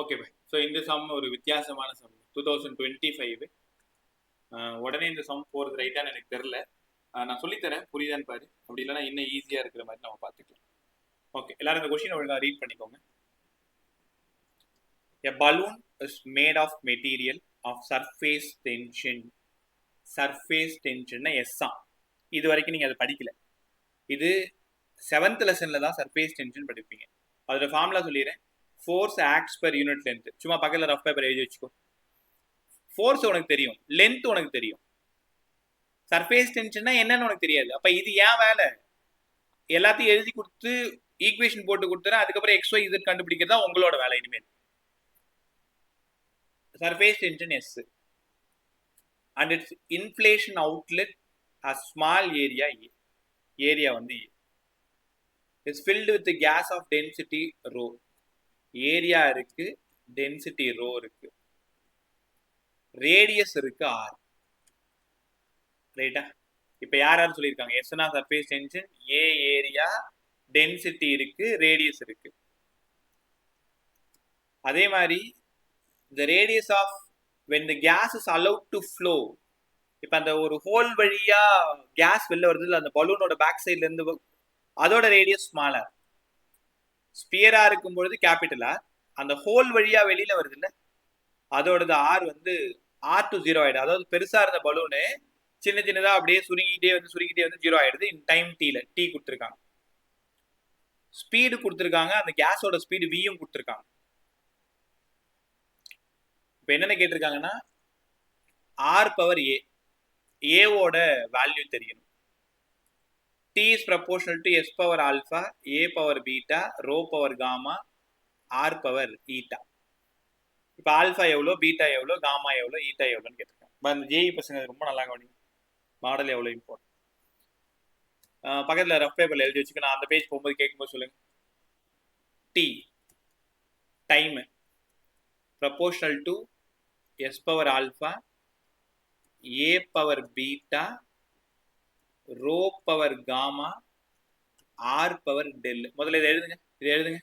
[SPEAKER 1] Okay bye. ஸோ இந்த சம் ஒரு வித்தியாசமான சம், 2025. உடனே இந்த சம் போகிறது ரைட்டான்னு எனக்கு தெரில. நான் சொல்லித்தரேன், புரியுதான்னு பாரு. அப்படி இல்லைன்னா இன்னும் ஈஸியாக இருக்கிற மாதிரி நம்ம பார்த்துக்கலாம். ஓகே, எல்லாரும் இந்த கொஸ்டின் ஒழுங்காக ரீட் பண்ணிக்கோங்க. A balloon is made of material of surface tension. Surface tension S ஆ. இது வரைக்கும் நீங்கள் அதை படிக்கல. இது 7th லெசனில் தான் சர்ஃபேஸ் டென்ஷன் படிப்பீங்க. அதோட ஃபார்முலா சொல்லிடுறேன். Force acts per unit length. சும்மா பக்கத்தில் ரஃப் பேப்பர் எழுதி வச்சுக்கோ. ஃபோர்ஸ் உனக்கு தெரியும், லென்த் உனக்கு தெரியும். சர்ஃபேஸ் டென்ஷன்னா என்னன்னு உனக்கு தெரியாது. அப்ப இது ஏன் வேலை? எல்லாத்தையும் எழுதி கொடுத்து ஈக்குவேஷன் போட்டு கொடுத்துறேன், அதுக்கப்புறம் XY Z கண்டுபிடிக்கிறதா உங்களோட வேலை இனிமேல். Surface tension S and its inflation outlet a small area A. Area வந்து A is filled with the gas of density rho. Area இருக்கு, டென்சிட்டி ரோ இருக்கு, ரேடியஸ் இருக்கு R. ரைட்டா? இப்போ யார் யார் சொல்லியிருக்காங்க? எஸ்னா surface tension, A area, density இருக்கு, ரேடியஸ் இருக்கு. அதே மாதிரி the radius of when the gas is allowed to flow, இப்போ அந்த ஒரு ஹோல் வழியா கேஸ் வெளில வருது இல்லை, அந்த பலூனோட பேக் சைட்ல இருந்து, அதோட ரேடியஸ் ஸ்மாலர். ஸ்பியரா இருக்கும் பொழுது கேபிட்டலா, அந்த ஹோல் வழியா வெளியில வருது இல்லை, அதோடது ஆர் வந்து ஆர் டு 0 ஆயிடும். அதாவது பெருசா இருந்த பலூனு சின்ன சின்னதா அப்படியே சுருங்கிட்டே வந்து 0 ஆயிடுது. இன் டைம் டீல டி கொடுத்துருக்காங்க, ஸ்பீடு கொடுத்துருக்காங்க, அந்த கேஸோட ஸ்பீடு வியும் கொடுத்துருக்காங்க. இப்போ என்னென்ன கேட்டிருக்காங்கன்னா ஆர் பவர் ஏ, ஏவோட வேல்யூ தெரியணும். T is proportional to S power alpha, A power beta, rho power gamma, R power eta. இப்போ ஆல்ஃபா எவ்வளோ, பீட்டா எவ்வளோ, காமா எவ்வளோ, ஈட்டா எவ்வளோன்னு கேட்டிருக்காங்க. இப்போ அந்த ஜேஇ பசங்க ரொம்ப நல்லா கவனிங்க, மாடல் எவ்வளோ இம்பார்ட்டன்ட். பக்கத்தில் ரஃப் பேப்பரில் எழுதி வச்சுக்க, நான் அந்த பேஜ் போகும்போது கேட்கும்போது சொல்லுங்க. T time proportional to S power alpha, A power beta, rho power gamma, R power del. முதல்ல இதை எழுதுங்க, இதை எழுதுங்க,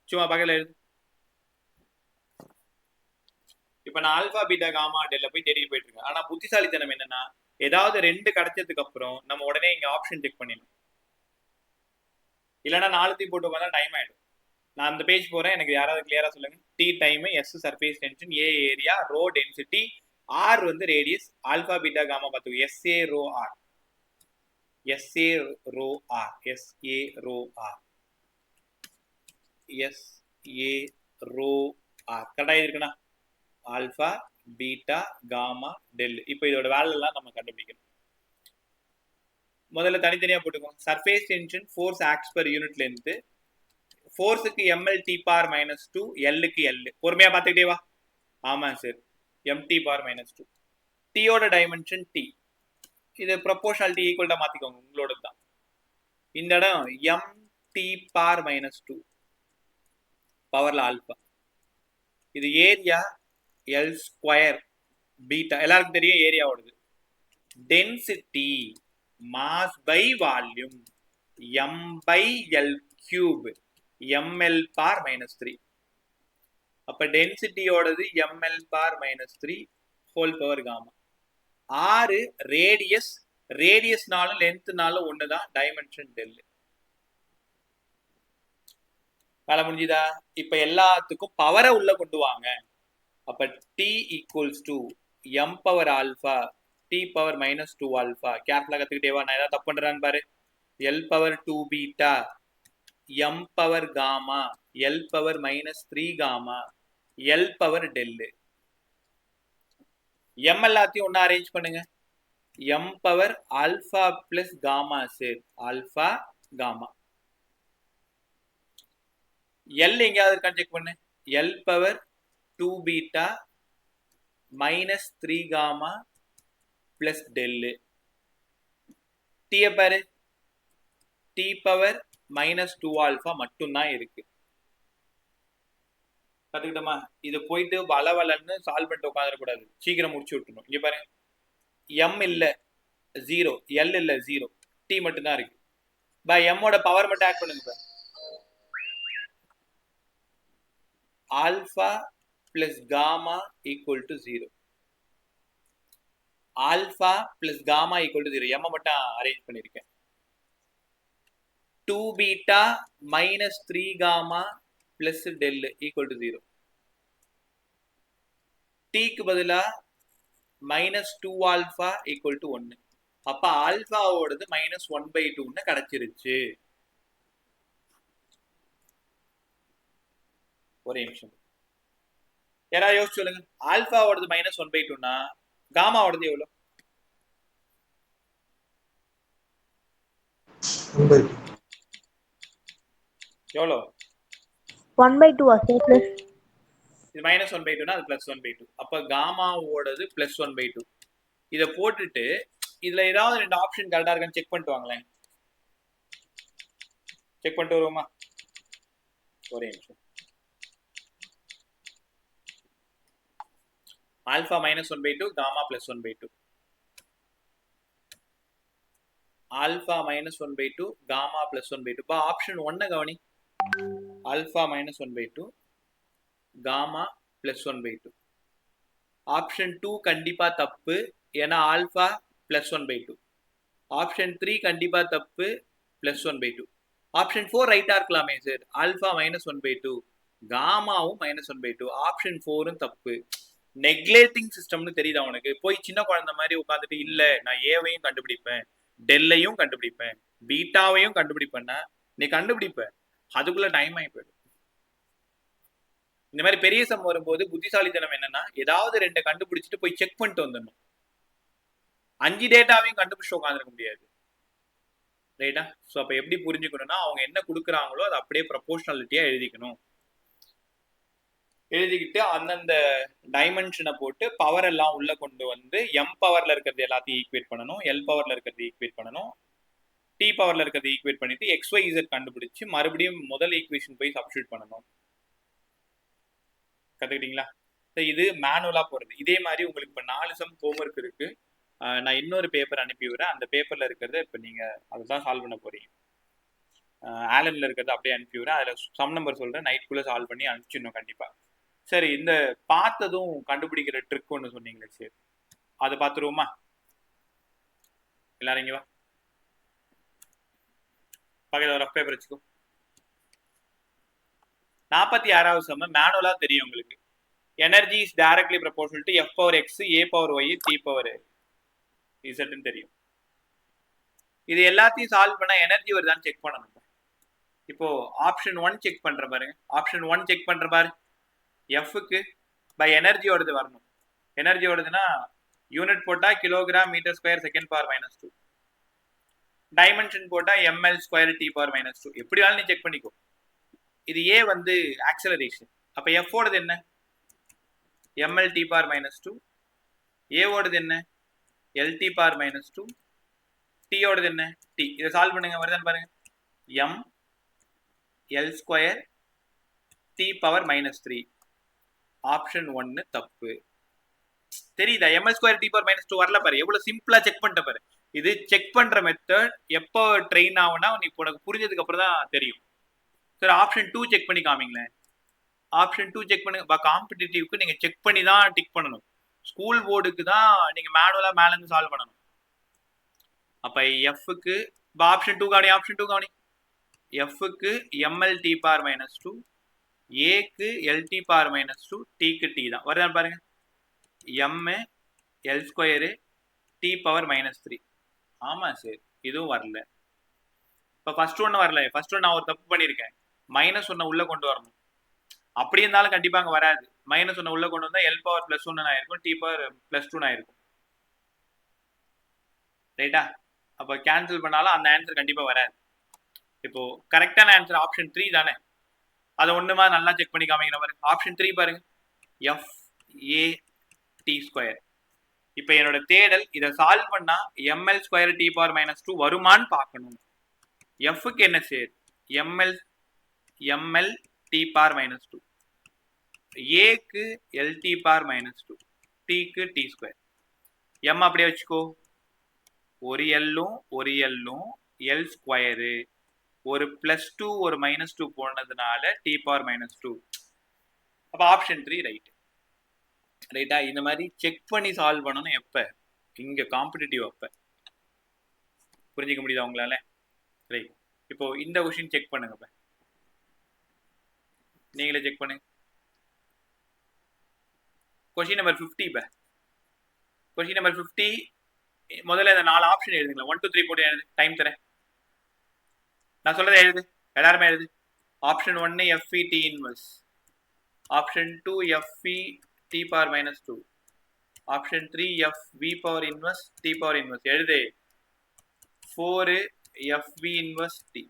[SPEAKER 1] சும்மா பக்கத்தில் எழுது. இப்போ நான் ஆல்ஃபா பீட்டா காமா டெல்ல போய் தேடிட்டு போயிட்டு இருக்கேன். ஆனால் புத்திசாலித்தனம் என்னன்னா, ஏதாவது 2 கிடைச்சதுக்கு அப்புறம் நம்ம உடனே இங்கே ஆப்ஷன் செக் பண்ணிடணும். இல்லைன்னா 4 போட்டு உட்காந்தா டைம் ஆயிடும். நான் அந்த பேஜ் போறேன், எனக்கு யாராவது கிளியரா சொல்லுங்க. T time, S surface tension, A area, rho density, R வந்து ரேடியஸ், ஆல்ஃபா பீட்டா காமா பார்த்துக்கோ. S A rho R, S A rho R, S A rho R, S A rho R கரெக்டாக இருக்குண்ணா. Alpha beta gamma del. இப்போ இதோட வேல்யூலாம் நம்ம கண்டுபிடிக்கணும். முதல்ல தனித்தனியாக போட்டுக்கோங்க. Surface tension force acts per unit length, ஃபோர்ஸுக்கு எம்எல் டி பார் -2, எல்லுக்கு எல். பொறுமையாக பார்த்துக்கிட்டே வா. ஆமாம் சார், எம்டி பார் -2. டியோட டைமென்ஷன் டி, இது ப்ரொபோர்ஷனாலிட்டி ஈக்குவல்ட்டாக மாற்றிக்கோங்க, உங்களோட தான். இந்த இடம் எம்டி பார் -2 பவரில் ஆல்ஃபா. இது ஏரியா எல் ஸ்கொயர் பீட்டா, எல்லாருக்கும் தெரியும் ஏரியாவோடது. Density mass by volume, M by L cube, M L power -3. அப்ப டென்சிட்டியோடது M L power -3 whole power gamma. 6 radius, ரேடியஸ்னாலும் லென்த்னாலும் ஒண்ணுதான், டைமென்ஷன் டெல். வேலை முடிஞ்சுதா? இப்ப எல்லாத்துக்கும் பவரை உள்ள கொண்டு வாங்க. அப்ப T equals to M power alpha, T power -2 alpha. கேர்ஃபுல்லா கத்துக்கிட்டே வா, நான் ஏதாவது தப்பு பண்றேன்னு பாரு. L power 2 beta, M power gamma, L power -3 gamma, L power del. M எல்லாத்தையும் ஒன்னா அரேஞ்ச் பண்ணுங்க. M power alpha plus gamma sir, alpha gamma. L எங்கேயாவது இருக்கான்னு செக் பண்ணு. L power 2 beta -3 gamma plus del. T பாரு, T power -2 alpha மட்டும்தான் இருக்கு. கத்துக்கிட்டோமா? இது போயிட்டு வளவலன்னு சால்வ் பண்ணிட்டு உட்காந்துடக்கூடாது, சீக்கிரம் முடிச்சு விட்டுணும். இங்க பாருங்க, எம் இல்ல 0, எல் இல்ல 0, டி மட்டும் தான் இருக்கு. பை எம்மோட பவர் மட்டும் ஆட் பண்ணுங்க. Alpha plus gamma equal to 0, alpha plus gamma equal to 0. M மட்டும் அரேஞ்ச் பண்ணிருக்கேன். 2 beta -3 gamma plus del equal to 0. டீக்கு பதிலா -2 ஆல்பா ஈக்குவல் டு 1. அப்ப ஆல்பாவோடது -1/2 கிடைச்சிருச்சு. ஒரே நிமிஷம், யாராவது யோசிச்சு சொல்லுங்க. ஆல்பாவோடது -1/2னா காமாவோடது எவ்வளவு? எவ்வளோ?
[SPEAKER 3] 1/2 சார்.
[SPEAKER 1] இது -1/2னா அது +1/2. அப்ப காமாவோடது +1/2. இதை போட்டுட்டு இதுல ஏதாவது 2 ஆப்ஷன் கரெக்டா இருக்கான்னு செக் பண்ணிட்டு வாங்களேன். செக் பண்ணிட்டு வருவோமா? ஒரே நிமிஷம். Alpha -1/2, gamma +1/2. Alpha minus 1/2 gamma plus 1/2. இப்போ ஆப்ஷன் 1 கவனி, alpha minus 1/2 gamma plus 1/2. Option 2 கண்டிப்பா தப்பு, ஏன்னா ஆல்ஃபா பிளஸ் 1/2. ஆப்ஷன் 3 கண்டிப்பா தப்பு, பிளஸ் 1/2. ஆப்ஷன் 4 ரைட்டா இருக்கலாமே சார், ஆல்ஃபா மைனஸ் 1/2 காமாவும் மைனஸ் 1/2. ஆப்ஷன் 4ம் தப்பு. நெக்லேட்டிங் சிஸ்டம்னு தெரியுதா உனக்கு? போய் சின்ன குழந்தை மாதிரி உட்காந்துட்டு இல்ல நான் ஏவையும் கண்டுபிடிப்பேன், டெல்லையும் கண்டுபிடிப்பேன், பீட்டாவையும் கண்டுபிடிப்பேன்னா நீ கண்டுபிடிப்ப, அதுக்குள்ள டைம் ஆகி போயிடும். இந்த மாதிரி பெரிய சம் வரும்போது புத்திசாலித்தனம் என்னன்னா, ஏதாவது 2 கண்டுபிடிச்சிட்டு போய் செக் பண்ணிட்டு வந்துடணும். 5 டேட்டாவையும் கண்டுபிடிச்சு உட்காந்துருக்க முடியாது, ரைட்டா? ஸோ அப்போ எப்படி புரிஞ்சுக்கணும்னா, அவங்க என்ன கொடுக்குறாங்களோ அதை அப்படியே ப்ரொபோர்ஷனாலிட்டியா எழுதிக்கணும். எழுதிக்கிட்டு அந்தந்த டைமென்ஷனை போட்டு பவர் எல்லாம் உள்ள கொண்டு வந்து எம் பவர்ல இருக்கிறது எல்லாத்தையும் ஈக்குவேட் பண்ணணும், எல் பவர்ல இருக்கிறது ஈக்குவேட் பண்ணணும், டி பவர்ல இருக்கிறது ஈக்குவேட் பண்ணிட்டு XYZ கண்டுபிடிச்சு மறுபடியும் முதல் ஈக்குவேஷன் போய் சப்ஸ்டியூட் பண்ணணும். கத்துக்கிட்டீங்களா? இது மேனுவலா போறது. இதே மாதிரி உங்களுக்கு இப்போ 4 சம் ஹோம்ஒர்க் இருக்கு. நான் இன்னொரு பேப்பர் அனுப்பி விடுறேன், அந்த பேப்பர்ல இருக்கிறத இப்போ நீங்க அதுதான் சால்வ் பண்ண போறீங்க. ஆலன்ல இருக்கிறத அப்படியே அனுப்பி விடுறேன், அதுல சம் நம்பர் சொல்றேன், நைட்குள்ள சால்வ் பண்ணி அனுப்பிச்சிடணும் கண்டிப்பா. சரி, இந்த பார்த்ததும் கண்டுபிடிக்கிற ட்ரிக் ஒன்று சொன்னீங்களே, சரி அதை பார்த்துருவோமா? எல்லாரும் இங்க வா, பக்கத்தில் ரஃப் பேப்பர் வச்சுக்கோ. 46வது சம் மேனுவலா தெரியும் உங்களுக்கு. Energy is directly proportional to F power X, A power Y, T power Z தெரியும். இது எல்லாத்தையும் சால்வ் பண்ணா எனர்ஜி வருதான்னு செக் பண்ணணும். இப்போ ஆப்ஷன் 1 செக் பண்ற பாருங்க, ஆப்ஷன் 1 செக் பண்ற பாரு. எஃப்க்கு பை எனர்ஜியோடது வரணும். எனர்ஜியோடதுன்னா யூனிட் போட்டா kilogram metre square second power -2, dimension போட்டா ml ஸ்கொயர் டி பவர் -2. எப்படி வேணாலும் நீ செக் பண்ணிக்கோ. இது ஏ வந்து ஆக்சலரேஷன், அப்ப எஃப் ஓடது என்ன? ml T power -2. ஏ ஓடது என்ன? L T power -2. டி ஓடது என்ன? டி. இதை சால்வ் பண்ணுங்க, வருதான்னு பாருங்க. M L square T power -3. Option 1 தப்பு. தெரியுதா? ml ஸ்கொயர் டி பவர் -2 வரல பாரு, எவ்வளவு சிம்பிளா செக் பண்ணிட்ட பாரு. இது செக் பண்ற மெத்தட் எப்போ ட்ரெயின் ஆகும்னா நீ உனக்கு புரிஞ்சதுக்கு அப்புறம் தான் தெரியும். சரி, ஆப்ஷன் 2 செக் பண்ணி காமிங்களேன். ஆப்ஷன் 2 செக் பண்ணுங்க. காம்படிட்டிவ்க்கு நீங்க செக் பண்ணி தான் டிக் பண்ணணும். ஸ்கூல் போர்டுக்கு தான் நீங்க மேனுவலா மேல இருந்து சால்வ் பண்ணணும். அப்ப எஃப்க்கு ஆப்ஷன் 2 கவனி, ஆப்ஷன் 2 கவனி. எஃப்க்கு ml டி பவர் -2, ஏக்கு எல் டி பவர் -2, டிக்கு டி தான். வருதான் பாருங்க, M L square T power -3. ஆமா சார், இதுவும் வரல. இப்ப ஃபர்ஸ்ட் ஒன்னு வரல. ஃபர்ஸ்ட் ஒன் நான் ஒரு தப்பு பண்ணியிருக்கேன், -1 உள்ள கொண்டு வரணும். அப்படி இருந்தாலும் கண்டிப்பா அங்க வராது. -1 உள்ள கொண்டு வந்தா எல் பவர் +1 ஆயிருக்கும், டி பவர் +2 ஆயிருக்கும், ரைட்டா? அப்ப கேன்சல் பண்ணாலும் அந்த ஆன்சர் கண்டிப்பா வராது. இப்போ கரெக்டான ஆன்சர் ஆப்ஷன் 3 தானே? அதை ஒண்ணுமா நல்லா செக் பண்ணி காமிக்கிற பாருங்க. ஆப்ஷன் 3 பாருங்க, எஃப் ஏ டி ஸ்கொயர். இப்ப என்னோட தேடல் இதை சால்வ் பண்ணா ml ஸ்கொயர் டி பவர் -2 வருமானு பார்க்கணும். எஃப்க்கு என்ன சேர்? ml டி பவர் -2, ஏக்கு எல் டி பவர் -2, டிக்கு டி ஸ்கொயர். எம் அப்படியே வச்சுக்கோ, ஒரு எல்லும் ஒரு எல்லும் எல் ஸ்கொயரு, ஒரு +2 ஒரு -2 போனதுனால டி பவர் -2. அப்ப ஆப்ஷன் 3 ரைட், ரைட்டா? இந்த மாதிரி செக் பண்ணி சால்வ் பண்ணணும். எப்ப? இங்க காம்படிட்டிவ் அப்ப. புரிஞ்சுக்க முடியுதா உங்களால? ரைட். இப்போ இந்த கொஸ்டின் செக் பண்ணுங்க, நீங்களே செக் பண்ணுங்க. Question number 50. கொஸ்டின் நம்பர் 50 முதல்ல இந்த 4 ஆப்ஷன் எழுதுங்களா. 1 2 3 போட்டு எழுது, டைம் தரேன். நான் சொல்றதை எழுது, எல்லாருமே எழுது. Option 1 F E T inverse, option 2 F E T power -2, option 3 F V power inverse T power inverse. எழுது. 4 எஃப் வி இன்வர்ஸ் டி.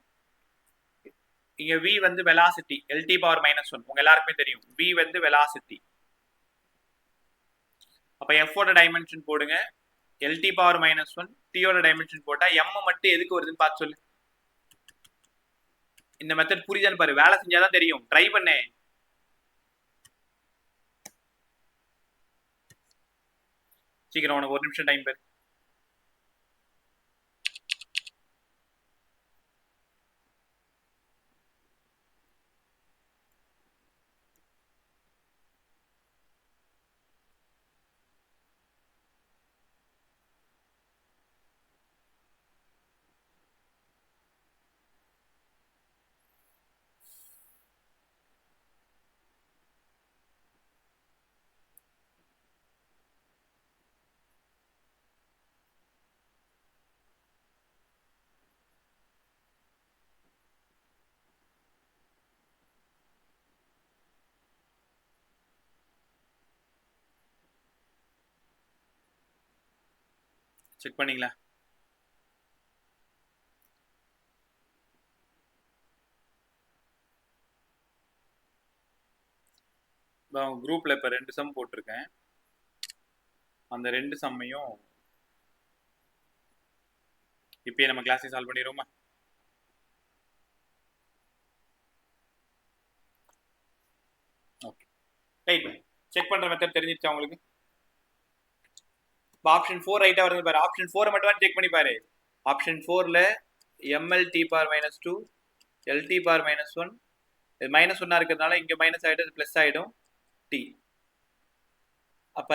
[SPEAKER 1] இங்க v வந்து வெலாசிட்டி, எல் டி பவர் -1 உங்க எல்லாருக்குமே தெரியும். v வந்து வெலாசிட்டி. அப்ப f ஓட டைமென்ஷன் போடுங்க, எல் டி பவர் -1, t ஓட டைமென்ஷன் போட்டா m மட்டும் எதுக்கு வருதுன்னு பார்த்து சொல்லு. இந்த மெத்தட் புரியுதான்னு பாரு, வேலை செஞ்சாதான் தெரியும். ட்ரை பண்ணு. சீக்கிரம், உனக்கு 1 நிமிஷம் டைம் பாரு. செக் பண்ணீங்களா? குரூப்ல இப்ப 2 சம் போட்டிருக்கேன். அந்த 2 சம்மையும் இப்பயே நம்ம கிளாஸை சால்வ் பண்ணிடுவோமா? Okay right. செக் பண்ற மெத்தட் தெரிஞ்சிருச்சா உங்களுக்கு? ஆப்ஷன் 4 ரைட்டா வருது பாரு. ஆப்ஷன் 4 மட்டும் செக் பண்ணி பாரு. ஆப்ஷன் 4ல ml t power -2 lt power -1 இது -1 இருக்கிறதுனால இங்க மைனஸ் ஆயிடும், பிளஸ் ஆயிடும் t. அப்ப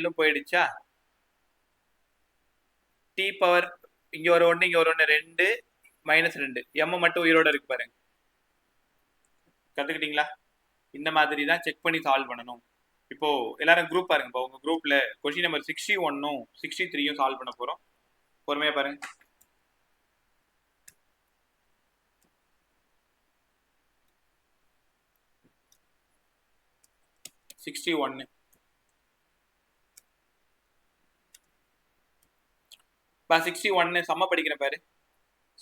[SPEAKER 1] L போயிடுச்சா? t பவர் இங்க ஒரு 1 இங்க ஒரு 1 2 -2 m மட்டும் உயிரோட இருக்கு பாருங்க. கத்துக்கிட்டீங்களா? இந்த மாதிரி தான் செக் பண்ணி சால்வ் பண்ணணும். இப்போ எல்லாரும் குரூப் பாருங்க. இப்போ உங்க குரூப்ல கொஸ்டின் நம்பர் 61 63 சால்வ் பண்ண போறோம். பொறுமையா பாருங்க. இப்போ 61 சம்ம படிக்கிற பாரு.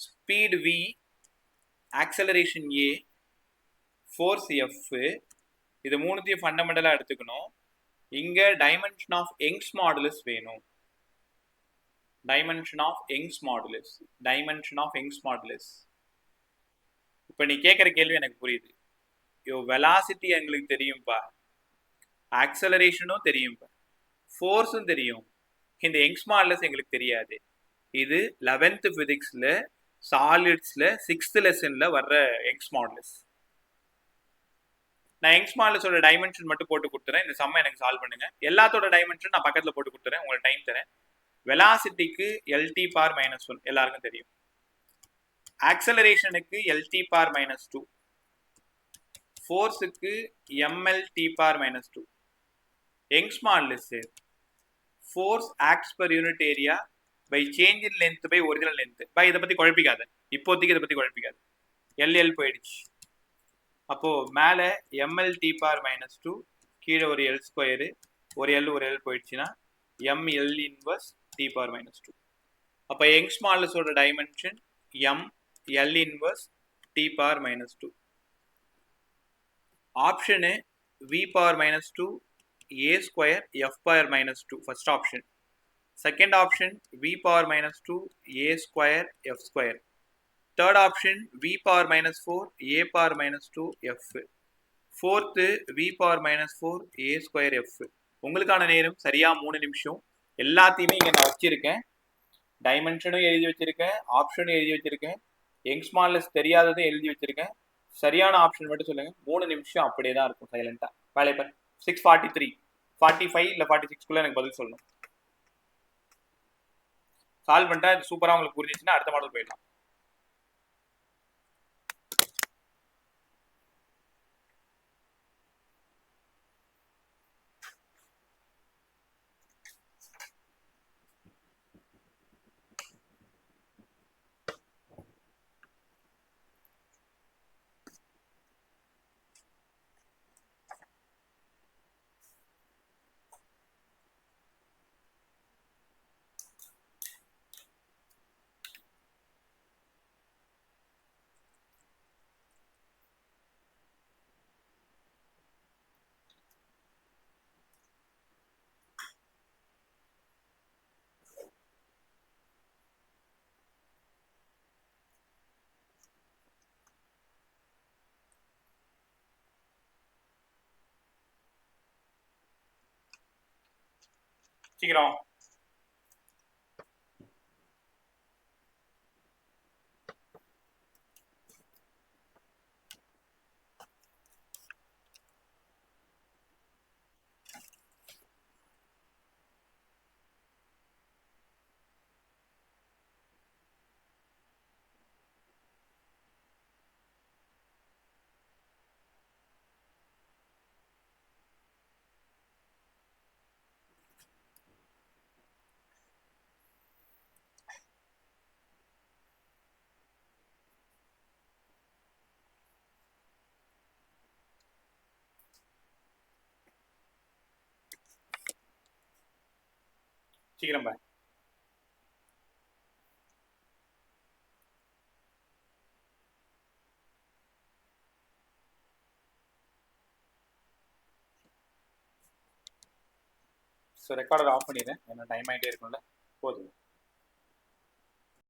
[SPEAKER 1] Speed v, acceleration a, force f, இது மூணுத்தையும் ஃபண்டமெண்டலா எடுத்துக்கணும். இங்க டைமென்ஷன் ஆஃப் யங்ஸ் மாடுலஸ் வேணும். Dimension of Young's modulus, dimension of Young's modulus. இப்போ நீ கேட்குற கேள்வி எனக்கு புரியுது. வெலாசிட்டி எங்களுக்கு தெரியும்பா, ஆக்சலரேஷனும் தெரியும்பா, ஃபோர்ஸும் தெரியும், இந்த யங்ஸ் மாடுலஸ் எங்களுக்கு தெரியாது. இது 11th பிசிக்ஸ்ல சாலிட்ஸ்ல 6th லெசன்ல வர்ற யங்ஸ் மாடுலஸ். நான் யங்ஸ் மாடுலஸோட டைமென்ஷன் மட்டும் போட்டு கொடுத்துறேன். இந்த சம்ம எனக்கு சால்வ் பண்ணுங்க. எல்லாத்தோட டைமென்ஷன் நான் பக்கத்துல போட்டு கொடுத்துறேன், உங்களுக்கு டைம் தரேன். வெலாசிட்டிக்கு lt power -1 எல்லாருக்கும் தெரியும். ஆக்சலரேஷனுக்கு lt power -2, ஃபோர்ஸுக்கு ml t power -2. Young's modulus force acts per unit area by change in length by original length. பை இதை பத்தி குழப்பிக்காத, இப்போதைக்கு இதை பத்தி குழப்பிக்காது. எல் போயிடுச்சு. அப்போ மேல ml t power -2, கீழே ஒரு எல் ஸ்கொயரு, ஒரு எல் போயிடுச்சுன்னா ml இன்வர்ஸ் t power -2. அப்போ யங்ஸ் மாடுலஸோட dimension ml inverse t power -2. Option v power -2 a square f power -2 first option. Second option v power -2 a square f square. Third option v power -4 a power -2 f. Fourth v power -4 a square f. உங்களுக்கான நேரம் சரியா 3 நிமிஷம். எல்லாத்தையுமே இங்க நான் வச்சிருக்கேன். டைமென்ஷனும் எழுதி வச்சிருக்கேன், ஆப்ஷனும் எழுதி வச்சிருக்கேன், யங்ஸ் மாடுலஸ் தெரியாததும் எழுதி வச்சிருக்கேன். சரியான ஆப்ஷன் மட்டும் சொல்லுங்க. 3 நிமிஷம் அப்படியே தான் இருக்கும் சைலண்டா. வேலை பாரு. 6:43 45 இல்ல 46 எனக்கு பதில் சொல்லணும். சால்வ் பண்ணிட்டா சூப்பரா உங்களுக்கு புரிஞ்சிச்சுன்னா அடுத்த மாடல் போயிடலாம். சீக்கிரம் சீக்கிரம் பாரு. ஸோ ரெக்கார்டர் ஆஃப் பண்ணிடுறேன், ஏன்னா டைம் ஆகிட்டே இருக்கும்ல, போதும்.